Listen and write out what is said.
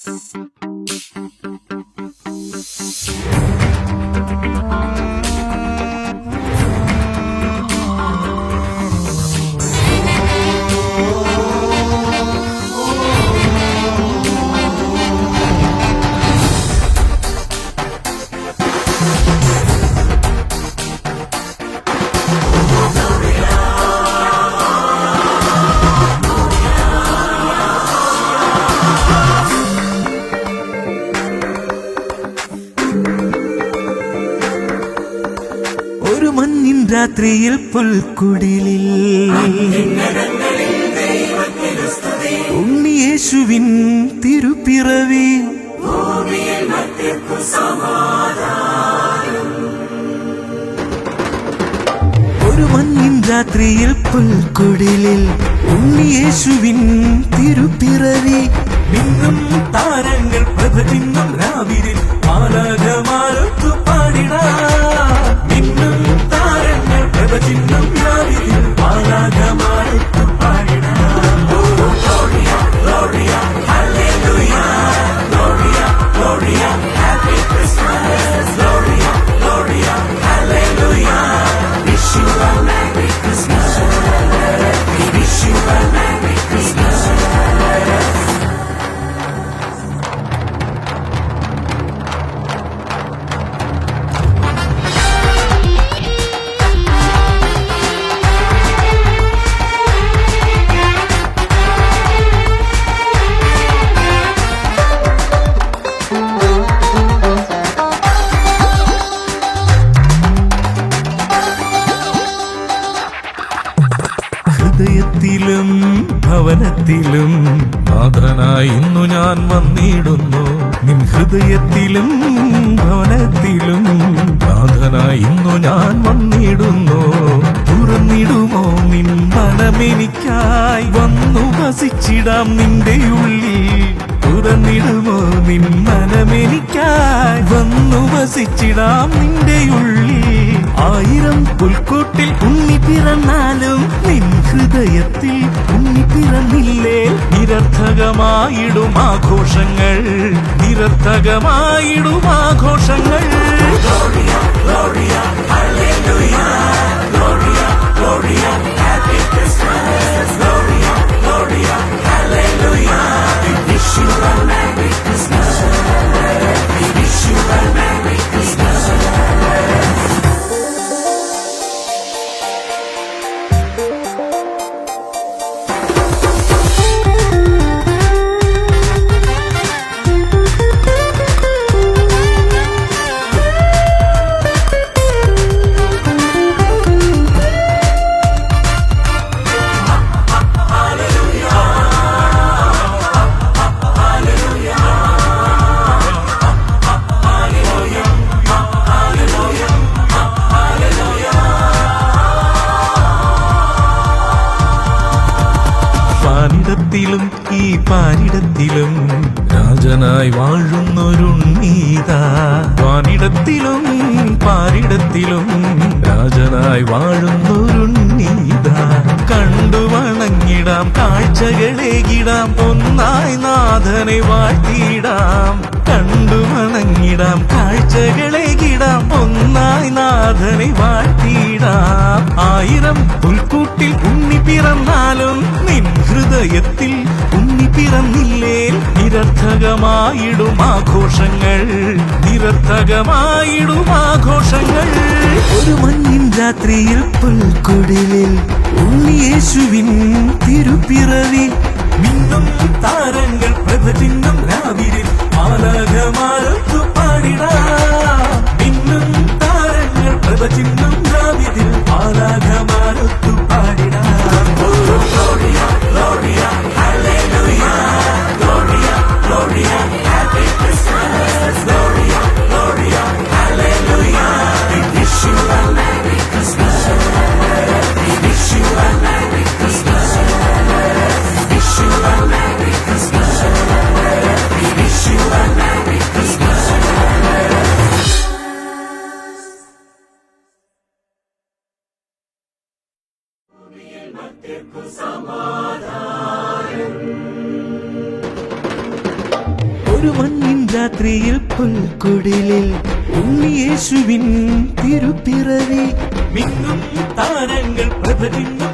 ഒരു മഞ്ഞിൻ രാത്രിയിൽ പുൽക്കുടിലിൽ ഉണ്ണിയേശുവിൻ തിരുപ്പിറവി. ഒരു മഞ്ഞിൻ രാത്രിയിൽ പുൽക്കുടിലിൽ ഉണ്ണിയേശുവിൻ തിരുപ്പിറവി. മിന്നും താരങ്ങൾ പ്രഭചിന്നും രാവിലെ മാലാഖമാരൊത്തു പാടിടാം. മിന്നും താരങ്ങൾ പ്രഭചിന്നും രാവിലെ മാലാഖമാരൊത്തു പാടിടാം. Gloria, Gloria, Hallelujah, Gloria, Gloria, Happy Christmas. Gloria, Gloria, Hallelujah. Wish you a Merry Christmas. We wish you a Merry Christmas. ഹൃദയത്തിലും ഭവനത്തിലും നാഥനായി ഇന്നു ഞാൻ വന്നിടുന്നു. നിൻ ഹൃദയത്തിലും ഭവനത്തിലും നാഥനായി ഇന്നു ഞാൻ വന്നിടുന്നു. തുറന്നിടുമോ നിൻ മനമെനിക്കായി വന്നു വസിച്ചിടാം നിന്റെ ഉള്ളിൽ. തുറന്നിടുമോ നിൻ മനമെനിക്കായി വന്നു വസിച്ചിടാം നിന്റെ ഉള്ളിൽ. ആയിരം പുൽക്കൂട്ടിൽ ഉണ്ണി പിറന്നാലും നിൻ ഹൃദയത്തിൽ ഉണ്ണി പിറന്നില്ലേ. നിരർത്ഥകമായിടും ആഘോഷങ്ങൾ, നിരർത്ഥകമായിടും ആഘോഷങ്ങൾ. Gloria, Gloria, Hallelujah, Gloria, Gloria, Happy Christmas. Gloria, Gloria, Hallelujah. We wish you a Merry Christmas. We wish you a Merry Christmas. പാനിടത്തിലും ഈ പാനിടത്തിലും രാജനായി വാഴുന്നൊരുണ്ണീതാ. പാനിടത്തിലും പാരിടത്തിലും രാജനായി വാഴുന്നൊരുണ്ണീതാ. കണ്ടു വണങ്ങിടാം, കാഴ്ചകളേകിടാം, ഒന്നായി നാഥനെ വാഴ്ത്തിയിടാം. കണ്ടു വണങ്ങിടാം, കാഴ്ചകളേകിടാം, ഒന്നായി നാഥനെ വാഴ്ത്തിയിടാം. ആയിരം പുൽക്കൂട്ടിൽ ഉണ്ണി പിറന്നാലും നിൻ ഹൃദയത്തിൽ ഉണ്ണി പിറന്നില്ലേ. നിരർത്ഥകമായിടും ആഘോഷങ്ങൾ, നിരർത്ഥകമായിടും ആഘോഷങ്ങൾ. ഒരു മഞ്ഞിൻ രാത്രിയിൽ പുൽക്കുടിലിൽ ഉണ്ണിയേശുവിൻ തിരുപ്പിറവി. മിന്നും താരങ്ങൾ പ്രഭചിന്നും രാവിലെ മാലാഖമാരൊത്തു പാടിടാം. മിന്നും താരങ്ങൾ പ്രഭചിന്നും രാവിലെ മാലാഖമാരൊത്തു പാടിടാം. Gloria, Gloria, Hallelujah, Gloria, Gloria, Happy Christmas. Gloria, Gloria, Hallelujah. We wish you a Merry Christmas. We wish you a Merry Christmas. We wish you a Merry Christmas. ഒരു മഞ്ഞിൻ രാത്രിയിൽ പുൽക്കുടിലിൽ ഉണ്ണിയേശുവിൻ തിരുപ്പിറവി. മിന്നും താരങ്ങൾ പ്രഭ ചിന്നും